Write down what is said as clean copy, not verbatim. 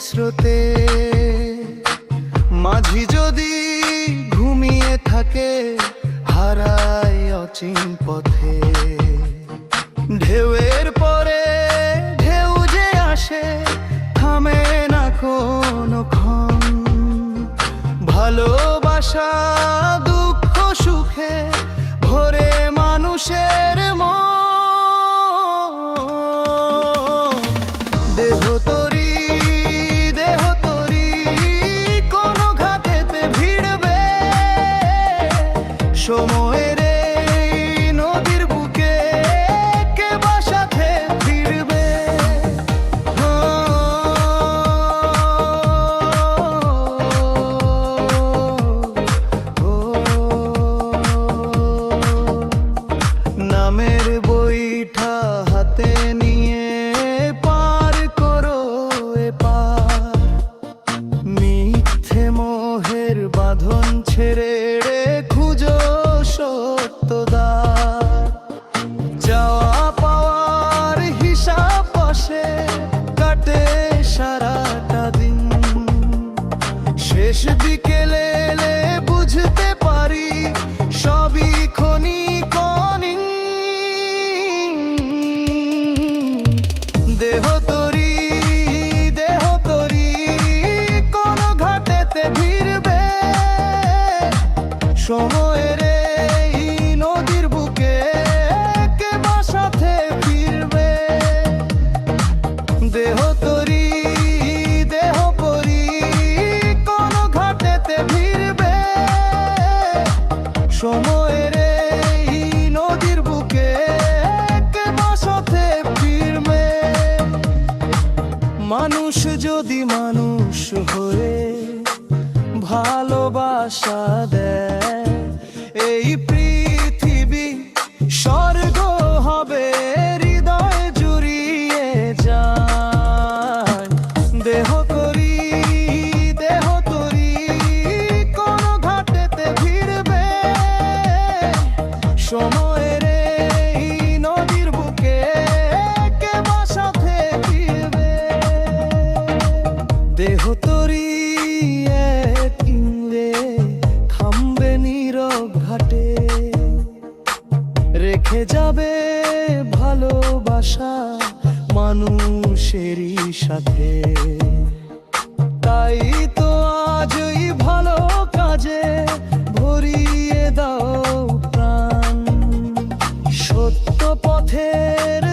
স্রোতে মাঝি যদি ঘুমিয়ে থাকে হারায় অচিন পথে। ঢেউয়ের পরে ঢেউ যে আসে থামে না কোনক্ষণ। ভালোবাসা দুঃখ সুখে ভরে মানুষের মন। দেহ তরি দেহ তরি কোন ঘাটেতে ভিড়বে সময়ের নদীর বুকে কে বা সাথে ফিরবে। নামের বইটা হাতে নিয়ে পার করো এপার। মিথ্যে মোহের বাঁধন ছেড়ে খুঁজো সত্যদার। যাওয়া পাওয়ার হিসাব বসে কাটে সারাটা দিন। শেষ বিকেলে এলে বুঝতে পারি সবই ক্ষণিক। দেহ তরি দেহ তরি কোন ঘাটেতে ভিড়বে সময়ের নদীর বুকে কে বা সাথে ফিরবে। দেহ তরি দেহ পরি কোন ঘাটেতে ভিড়বে সময়ের নদীর বুকে কে বা সাথে ফিরবে। মানুষ যদি মানুষ হয়ে ভালোবাসা দেয় এই পৃথিবী স্বর্গ হবে হৃদয় জুড়িয়ে যায়। দেহ তরি দেহ তরি কোন ঘাটেতে ভিড়বে সময়ের নদীর বুকে কে বা সাথে ফিরবে। দেহ তরি কিনলে থামবে নীরব ঘাটে রেখে যাবে ভালোবাসা মানুষেরই সাথে। তাই তো আজই ভালো কাজে ভরিয়ে দাও প্রাণ। সত্য পথের